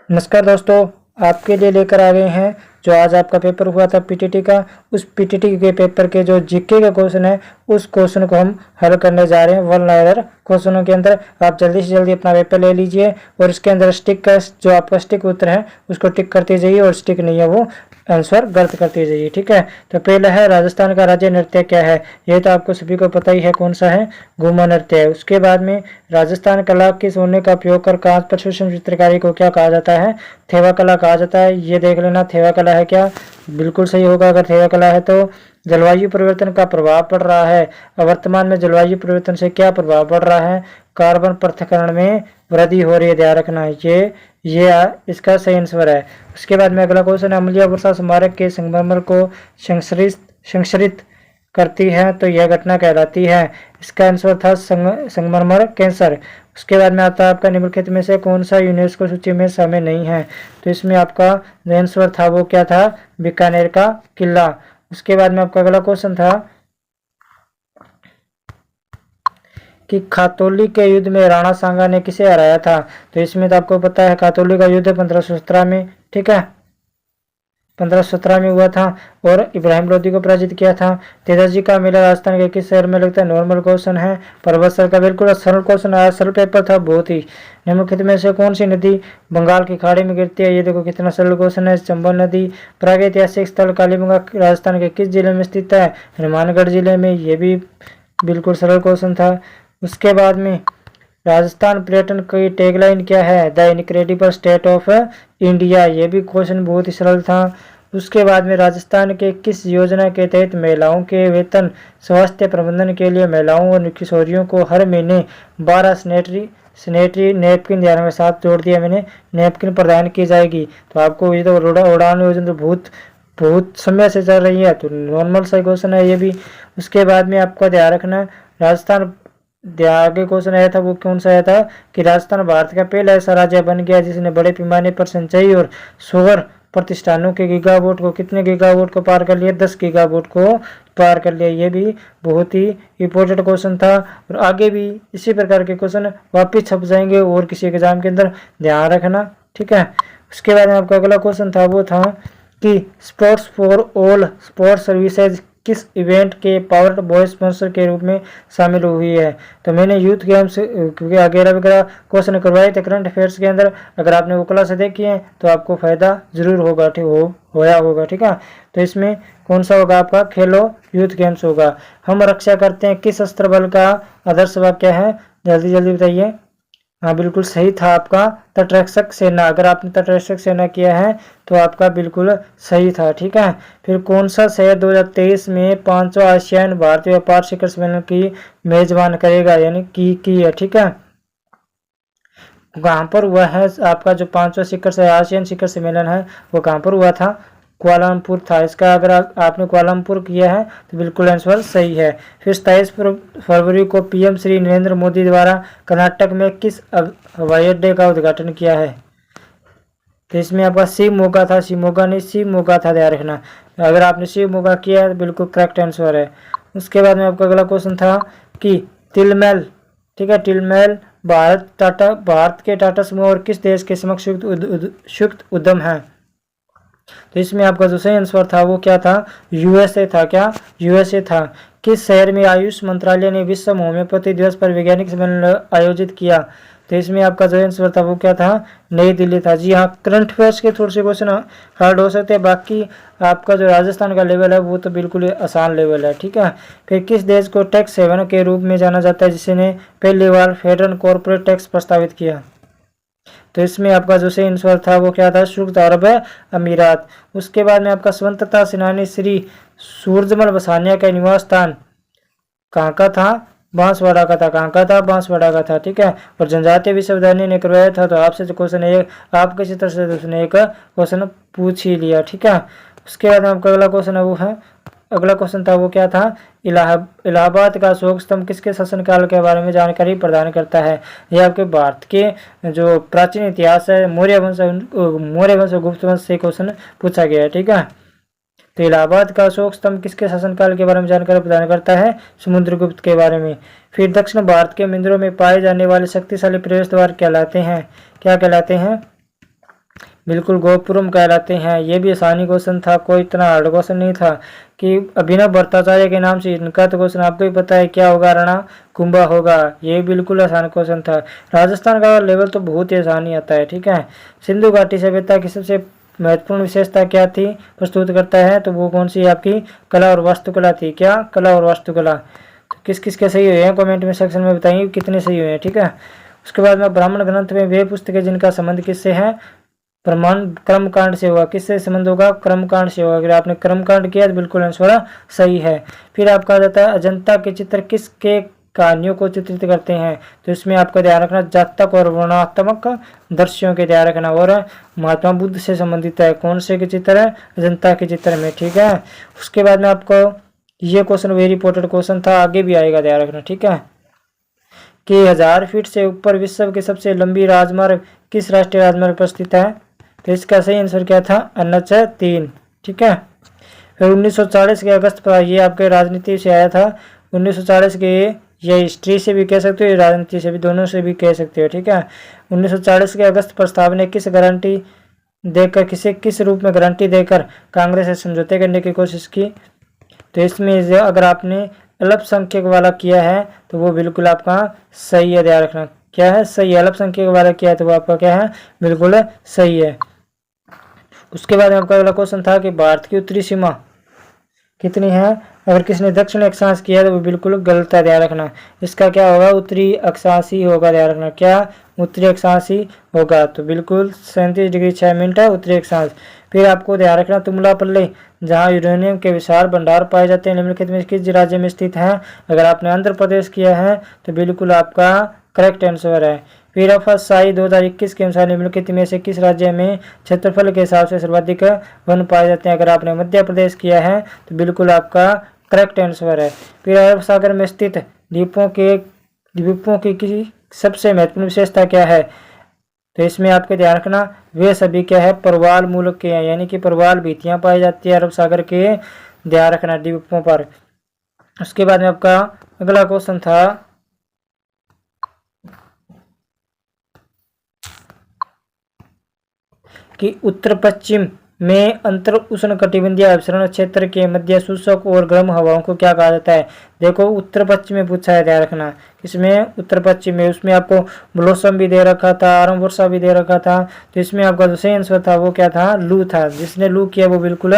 नमस्कार दोस्तों, आपके लिए लेकर आ गए हैं जो आज आपका पेपर हुआ था पीटीटी का। उस पीटीटी के पेपर के जो जीके का क्वेश्चन है उस क्वेश्चन को हम हल करने जा रहे हैं। वन लाइनर क्वेश्चनों के अंदर आप जल्दी से जल्दी अपना पेपर ले लीजिए और इसके अंदर स्टिक का जो आपका स्टिक उत्तर है उसको टिक करते जाइए और स्टिक नहीं है वो आंसर गलत करते जाइए। ठीक है, तो पहला है राजस्थान का राज्य नृत्य क्या है। ये तो आपको सभी को पता ही है कौन सा है, घूमर नृत्य है। उसके बाद में राजस्थान कला के सोने का प्रयोग कर कांच पर सूक्ष्म चित्रकारी को क्या कहा जाता है, थेवा कला कहा जाता है। ये देख लेना थेवा कला है क्या, बिल्कुल सही होगा अगर थेवा कला है तो। जलवायु परिवर्तन का प्रभाव पड़ रहा है, वर्तमान में जलवायु परिवर्तन से क्या प्रभाव पड़ रहा है, कार्बन पृथक्करण में वृद्धि हो रही है, ध्यान रखना ये इसका सही आंसर है। उसके बाद में अगला क्वेश्चन है, अमलिया वर्षा स्मारक के संगमरमर को संरक्षित करती है तो यह घटना कहलाती है। इसका आंसर था संगमरमर कैंसर। उसके बाद में आता है आपका निम्नलिखित में से कौन सा यूनेस्को सूची में शामिल नहीं है। तो इसमें आपका जो आंसर था वो क्या था, बीकानेर का किला। उसके बाद में आपका अगला क्वेश्चन था कि खातौली के युद्ध में राणा सांगा ने किसे हराया था। तो इसमें तो आपको पता है खातौली का युद्ध 1517 में, ठीक है, 1517 में हुआ था और इब्राहिम लोदी को पराजित किया था। तेजाजी का मेला राजस्थान के किस शहर में लगता है। नॉर्मल क्वेश्चन है, परबतसर का। बिल्कुल सरल क्वेश्चन आया, सरल पेपर था बहुत ही। निम्नलिखित में से कौन सी नदी बंगाल की खाड़ी में गिरती है। ये देखो कितना सरल क्वेश्चन है, चंबल नदी। प्रागैतिहासिक स्थल कालीबंगा राजस्थान के किस जिले में स्थित है, हनुमानगढ़ जिले में। ये भी बिल्कुल सरल क्वेश्चन था। उसके बाद में राजस्थान पर्यटन की टैगलाइन क्या है, the incredible state of India. ये भी क्वेश्चन बहुत ही सरल था। उसके बाद में राजस्थान के किस योजना के तहत महिलाओं के वेतन स्वास्थ्य प्रबंधन के लिए महिलाओं और किशोरियों को हर महीने 12 सैनिटरी नैपकिन, ध्यान में साथ जोड़ दिया मैंने, नैपकिन प्रदान की जाएगी। तो आपको ये तो उड़ान योजना तो बहुत समय से चल रही है, तो नॉर्मल सा क्वेश्चन है ये भी। उसके बाद में आपका ध्यान रखना राजस्थान आगे क्वेश्चन आया था वो कौन सा आया था कि राजस्थान भारत का पहला ऐसा राज्य बन गया जिसने बड़े पैमाने पर सिंचाई और सौर प्रतिष्ठानों के गीगावाट को कितने गीगावाट को पार कर लिया, 10 गीगावाट को पार कर लिया। ये भी बहुत ही इंपॉर्टेंट क्वेश्चन था और आगे भी इसी प्रकार के क्वेश्चन वापिस छप जाएंगे और किसी एग्जाम के अंदर, ध्यान रखना, ठीक है। उसके बाद में आपका अगला क्वेश्चन था वो था कि sports for all sports services किस इवेंट के पावर्ड बॉय स्पॉन्सर के रूप में शामिल हुई है। तो मैंने यूथ गेम्स क्योंकि वगैरह क्वेश्चन करवाए थे करंट अफेयर्स के अंदर, अगर आपने वो क्लास देखी है तो आपको फायदा जरूर होगा, ठीक होया होगा, ठीक है। तो इसमें कौन सा होगा आपका, खेलो यूथ गेम्स होगा। हम रक्षा करते हैं किस अस्त्र बल का आदर्श वाक्य है, जल्दी जल्दी बताइए। हाँ बिल्कुल सही था आपका तटरक्षक सेना। अगर आपने तटरक्षक सेना किया है तो आपका बिल्कुल सही था, ठीक है। फिर कौन सा शहर 2023 में 5वां आसियान भारतीय व्यापार शिखर सम्मेलन की मेजबान करेगा, यानी की है, ठीक है। कहाँ पर हुआ है आपका जो 5वां शिखर आसियान शिखर सम्मेलन है वो कहाँ पर हुआ था, कुआलालंपुर था। इसका अगर आपने कुआलालंपुर किया है तो बिल्कुल आंसर सही है। फिर 27 फरवरी को पीएम श्री नरेंद्र मोदी द्वारा कर्नाटक में किस हवाई अड्डे का उद्घाटन किया है। तो इसमें आपका शिवमोगा था, शिवमोगा नहीं शिवमोगा था, ध्यान रखना। अगर आपने शिवमोगा किया है तो बिल्कुल करेक्ट आंसर है। उसके बाद में आपका अगला क्वेश्चन था कि तिलमैल, ठीक है, तिलमैल भारत के टाटा समूह और किस देश के समक्ष संयुक्त उद्यम है। तो इसमें आपका जो सही आंसर था वो क्या था, यूएसए था। क्या यूएसए था। किस शहर में आयुष मंत्रालय ने विश्व होम्योपैथी दिवस पर वैज्ञानिक सम्मेलन आयोजित किया। तो इसमें आपका जो आंसर था वो क्या था, नई दिल्ली था। जी हाँ, करंट अफेयर्स के थोड़े से क्वेश्चन हार्ड हो सकते हैं, बाकी आपका जो राजस्थान का लेवल है वो तो बिल्कुल आसान लेवल है, ठीक है। फिर किस देश को टैक्स हेवन के रूप में जाना जाता है जिसने पहली बार फेडरल कॉर्पोरेट टैक्स प्रस्तावित किया। तो इसमें आपका जो सही आंसर था वो क्या था, संयुक्त अरब अमीरात। उसके बाद में आपका स्वतंत्रता सेनानी श्री सूरजमल बसानिया का निवास स्थान कहाँ का था, बांसवाड़ा का था। कहाँ का था, बांसवाड़ा का था, ठीक है। और जनजातीय विश्वविद्यालय ने करवाया था। तो आपसे जो क्वेश्चन है आपके क्षेत्र से उसने एक क्वेश्चन पूछ ही लिया, ठीक है। उसके बाद आपका अगला क्वेश्चन है वो है, अगला क्वेश्चन था वो क्या था, इलाहाबाद का अशोक स्तंभ किसके शासनकाल के बारे में जानकारी प्रदान करता है। यह आपके भारत के जो प्राचीन इतिहास है मौर्य वंश गुप्त वंश से क्वेश्चन पूछा गया है, ठीक है। तो इलाहाबाद का अशोक स्तंभ किसके शासनकाल के बारे में जानकारी प्रदान करता है, समुद्रगुप्त के बारे में। फिर दक्षिण भारत के मंदिरों में पाए जाने वाले शक्तिशाली प्रवेश द्वार कहलाते हैं, क्या कहलाते हैं, बिल्कुल गोपुरम कहलाते हैं। ये भी आसानी क्वेश्चन था, कोई इतना हार्ड क्वेश्चन नहीं था कि अभिनव भट्टाचार्य के नाम से इनका तो क्वेश्चन आपको ही पता है क्या होगा, राणा कुंभा होगा। ये बिल्कुल आसान क्वेश्चन था। राजस्थान का लेवल तो बहुत ही आसानी आता है, ठीक है। सिंधु घाटी सभ्यता की सबसे महत्वपूर्ण विशेषता क्या थी, प्रस्तुत करता है, तो वो कौन सी आपकी कला और वास्तुकला थी। क्या, कला और वास्तुकला। तो किस किस के सही हुए हैं कमेंट में सेक्शन में बताइए कितने सही हुए हैं, ठीक है। उसके बाद में ब्राह्मण ग्रंथ में वे पुस्तकें जिनका संबंध किससे है, प्रमाण कर्मकांड से होगा। किससे संबंध होगा, कर्मकांड से होगा। अगर आपने कर्मकांड किया तो बिल्कुल आंसर सही है। फिर आपका आ जाता है अजंता के चित्र किसके कहानियों को चित्रित करते हैं, तो इसमें आपका ध्यान रखना जातक और वर्णनात्मक दृश्यों के ध्यान रखना, और महात्मा बुद्ध से संबंधित है। कौन से के चित्र है, अजंता के चित्र में, ठीक है। उसके बाद में आपको ये क्वेश्चन वेरी इंपॉर्टेंट क्वेश्चन था, आगे भी आएगा, ध्यान रखना, ठीक है। कि 1000 फीट से ऊपर विश्व की सबसे लंबी राजमार्ग किस राष्ट्रीय राजमार्ग पर स्थित है, तो इसका सही आंसर क्या था, NH3, ठीक है। फिर 1940 के अगस्त पर, ये आपके राजनीति से आया था 1940 के, ये हिस्ट्री से भी कह सकते हो, राजनीति से भी, दोनों से भी कह सकते हो, ठीक है। 1940 के अगस्त प्रस्ताव ने किस गारंटी देकर, किस रूप में गारंटी देकर कांग्रेस से समझौते करने की कोशिश की, तो इसमें अगर आपने अल्पसंख्यक वाला किया है तो वो बिल्कुल आपका सही है, ध्यान रखना। क्या है, सही है। अल्पसंख्यक वाला किया है तो वो आपका क्या है, बिल्कुल सही है। उसके बाद आपका अगला क्वेश्चन था कि भारत की उत्तरी सीमा कितनी है, अगर किसने दक्षिण अक्षांश किया तो वो बिल्कुल गलत है, ध्यान रखना। इसका क्या होगा, उत्तरी अक्षांश ही होगा, ध्यान रखना। क्या, उत्तरी अक्षांश ही होगा, तो बिल्कुल 37 डिग्री 6 मिनट है उत्तरी अक्षांश। फिर आपको ध्यान रखना तुमलापल्ली जहाँ यूरेनियम के विशाल भंडार पाए जाते हैं निम्नलिखित में किस राज्य में स्थित है, अगर आपने आंध्र प्रदेश किया है तो बिल्कुल आपका करेक्ट आंसर है। फिर FSI 2021 के अनुसार निम्नलिखित में से किस राज्य में क्षेत्रफल के हिसाब से सर्वाधिक वन पाए जाते हैं, अगर आपने मध्य प्रदेश किया है तो बिल्कुल आपका करेक्ट आंसर है। फिर अरब सागर में स्थित द्वीपों की किसी सबसे महत्वपूर्ण विशेषता क्या है, तो इसमें आपके ध्यान रखना वे सभी क्या है, प्रवाल मूलक के हैं, यानी कि प्रवाल भित्तियां पाई जाती है अरब सागर के, ध्यान रखना द्वीपों पर। उसके बाद में आपका अगला क्वेश्चन था कि उत्तर पश्चिम में अंतर उष्णकटिबंधीय अभिसरण क्षेत्र के मध्य शुष्क और गर्म हवाओं को क्या कहा जाता है। देखो उत्तर पश्चिम में पूछा है, ध्यान रखना। इसमें उत्तर पश्चिम में, उसमें आपको मौसम भी दे रखा था, आरंभ वर्षा भी दे रखा था, तो इसमें आपका जो सही आंसर था वो क्या था, लू था। जिसने लू किया वो बिल्कुल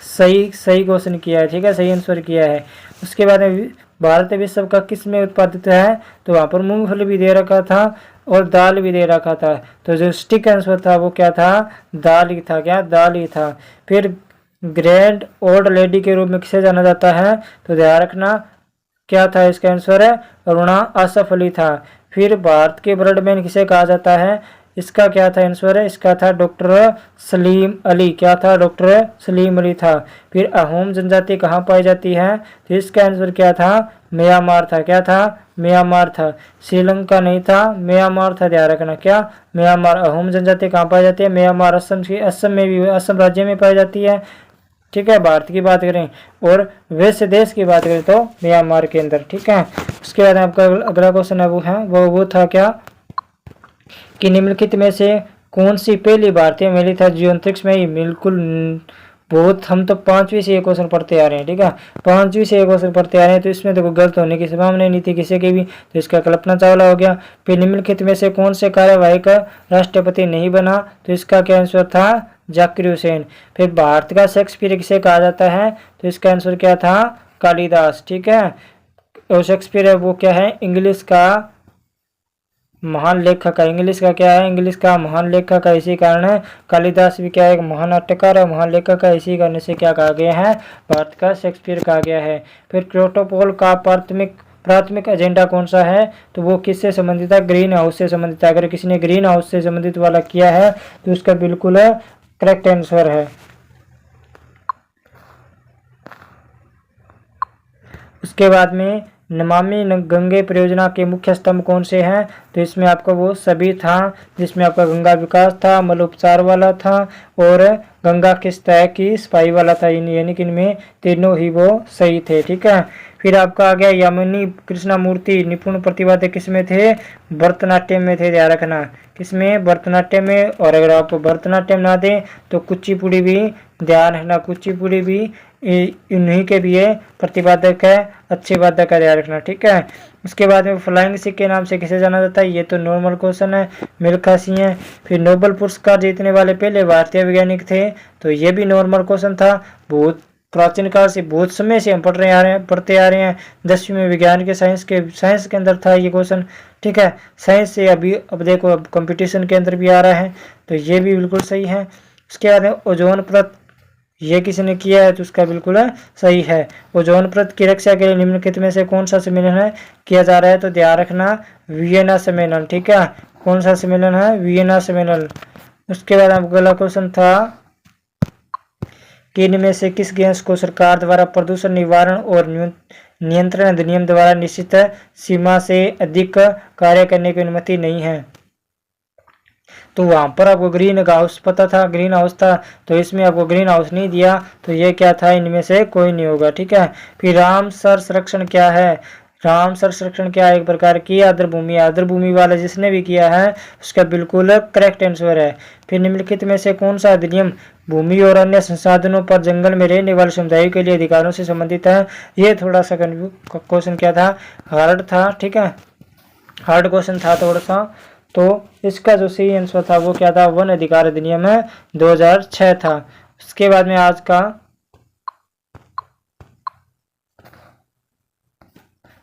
सही क्वेश्चन किया है, ठीक है, सही आंसर किया है। उसके बाद में भारत विश्व का किस में उत्पादित है, तो वहाँ पर मूंगफली भी दे रखा था और दाल भी दे रखा था, तो जो स्टिक आंसर था वो क्या था, दाल ही था। क्या, दाल ही था। फिर ग्रैंड ओल्ड लेडी के रूप में किसे जाना जाता है, तो ध्यान रखना क्या था, इसका आंसर है अरुणा आसफ अली था। फिर भारत के ब्लडमैन किसे कहा जाता है, इसका क्या था आंसर है, इसका था डॉक्टर सलीम अली। क्या था, डॉक्टर सलीम अली था। फिर अहोम जनजाति कहाँ पाई जाती है, तो इसका आंसर क्या था, म्यांमार था। क्या था, म्यांमार था। श्रीलंका नहीं था, म्यांमार था, ध्यान रखना। क्या, म्यांमार। अहोम जनजाति कहाँ पाई जाती है, म्यांमार। असम में भी, असम राज्य में पाई जाती है, ठीक है। भारत की बात करें और वैश्य देश की बात करें तो म्यांमार के अंदर, ठीक है। उसके बाद आपका अगला क्वेश्चन है वो था क्या कि निम्नलिखित में से कौन सी पहली भारतीय महिला था जो अंतरिक्ष में ही, बिल्कुल बहुत, हम तो 5वीं से ये क्वेश्चन पढ़ते आ रहे हैं, ठीक है, 5वीं से ये क्वेश्चन पढ़ते आ रहे हैं, तो इसमें तो कोई गलत होने की संभावना नहीं थी किसी की भी, तो इसका कल्पना चावला हो गया। फिर निम्नलिखित में से कौन से कार्यवाहक राष्ट्रपति नहीं बना, तो इसका क्या आंसर था, जाकिर हुसैन। फिर भारत का शेक्सपियर किसे कहा जाता है, तो इसका आंसर क्या था, कालिदास, ठीक है। और शेक्सपियर है वो क्या है, इंग्लिश का महान लेखक है। इंग्लिश का क्या है, इंग्लिश का महान लेखक है, इसी कारण है। कालिदास भी क्या है, एक महान नाट्यकार है, महान लेखक है, इसी कारण से क्या कहा गया है, भारत का शेक्सपियर कहा गया है। फिर प्रोटोकॉल का प्राथमिक एजेंडा कौन सा है, तो वो किससे संबंधित है, ग्रीन हाउस से संबंधित है। अगर किसी ने ग्रीन हाउस से संबंधित वाला किया है तो उसका बिल्कुल करेक्ट आंसर है। उसके बाद में नमामि गंगे परियोजना के मुख्य स्तंभ कौन से हैं, तो इसमें आपका वो सभी था, जिसमें आपका गंगा विकास था, मल उपचार वाला था और गंगा किस तरह की सफाई वाला था, यानी कि इनमें तीनों ही वो सही थे, ठीक है। फिर आपका आ गया यामिनी कृष्णमूर्ति निपुण प्रतिभा थे, किस में थे, भरतनाट्यम में थे, ध्यान रखना। किसमें, भरतनाट्यम में। और अगर आपको भरतनाट्यम ना दे तो कुचिपुड़ी भी ध्यान रखना, कुचिपुड़ी भी इन्हीं के भी ये प्रतिपादक है, अच्छे वादक का ध्यान रखना, ठीक है। उसके बाद में फ्लाइंग सिख के नाम से किसे जाना जाता है, ये तो नॉर्मल क्वेश्चन है, मिल्खा सिंह है। फिर नोबेल पुरस्कार जीतने वाले पहले भारतीय वैज्ञानिक थे, तो ये भी नॉर्मल क्वेश्चन था। बहुत प्राचीन काल से, बहुत समय से हम पढ़ते आ रहे हैं 10वीं में विज्ञान के साइंस के अंदर था ये क्वेश्चन, ठीक है। साइंस से अभी अब देखो अब कंपटीशन के अंदर भी आ रहा है, तो ये भी बिल्कुल सही है। उसके बाद ओजोन परत ये किसी ने किया है, तो उसका बिल्कुल सही है। ओजोन परत की रक्षा के लिए निम्नलिखित में से कौन सा सम्मेलन है किया जा रहा है, तो ध्यान रखना वियना सम्मेलन, ठीक है। कौन सा सम्मेलन है, वियना सम्मेलन। उसके बाद अगला क्वेश्चन था कि इनमें से किस गैस को सरकार द्वारा प्रदूषण निवारण और नियंत्रण अधिनियम द्वारा निश्चित सीमा से अधिक कार्य करने की अनुमति नहीं है, तो वहां पर आपको ग्रीन हाउस पता था, ग्रीन हाउस था, तो इसमें आपको ग्रीन हाउस नहीं दिया, तो ये क्या था, इनमें से कोई नहीं होगा, ठीक है। फिर रामसर संरक्षण क्या है, रामसर संरक्षण क्या है, एक प्रकार की आर्द्रभूमि, आर्द्रभूमि वाला जिसने भी किया है उसका बिल्कुल करेक्ट आंसर है। फिर निम्नलिखित में से कौन सा अधिनियम भूमि और अन्य संसाधनों पर जंगल में रहने वाले समुदायों के लिए अधिकारों से संबंधित है, ये थोड़ा सा क्वेश्चन क्या था, हार्ड था, ठीक है, हार्ड क्वेश्चन था थोड़ा सा। तो इसका जो सही आंसर था वो क्या था, वन अधिकार अधिनियम 2006 था। उसके बाद में आज का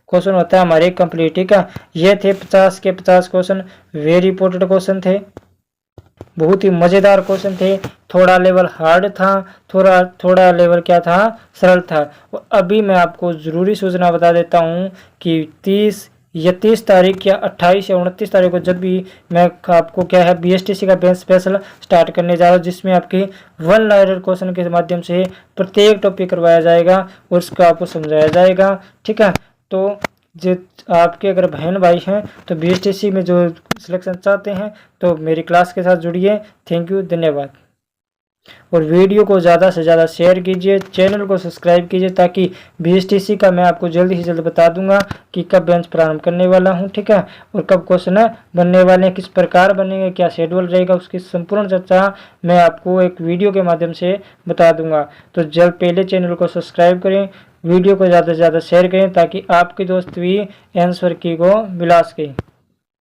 क्वेश्चन होता है हमारे कंप्लीट, ठीक है। ये थे 50 के 50 क्वेश्चन, वेरी इंपॉर्टेंट क्वेश्चन थे, बहुत ही मजेदार क्वेश्चन थे। थोड़ा लेवल हार्ड था, थोड़ा लेवल क्या था, सरल था। अभी मैं आपको जरूरी सूचना बता देता हूँ कि 30 तारीख या 28 या 29 तारीख को जब भी मैं आपको क्या है BSTC का बेंच स्पेशल स्टार्ट करने जा रहा हूँ, जिसमें आपकी वन लाइनर क्वेश्चन के माध्यम से प्रत्येक टॉपिक करवाया जाएगा और उसको आपको समझाया जाएगा, ठीक है। तो जो आपके अगर बहन भाई हैं तो BSTC में जो सिलेक्शन चाहते हैं तो मेरी क्लास के साथ जुड़िए। थैंक यू, धन्यवाद। और वीडियो को ज़्यादा से ज़्यादा शेयर कीजिए, चैनल को सब्सक्राइब कीजिए, ताकि BSTC का मैं आपको जल्दी से जल्द बता दूंगा कि कब बेंच प्रारंभ करने वाला हूं, ठीक है, और कब क्वेश्चन बनने वाले हैं, किस प्रकार बनेंगे, क्या शेड्यूल रहेगा, उसकी संपूर्ण चर्चा मैं आपको एक वीडियो के माध्यम से बता दूंगा। तो जल्द पहले चैनल को सब्सक्राइब करें, वीडियो को ज़्यादा से ज़्यादा शेयर करें, ताकि आपके दोस्त भी आंसर की को मिला सकें।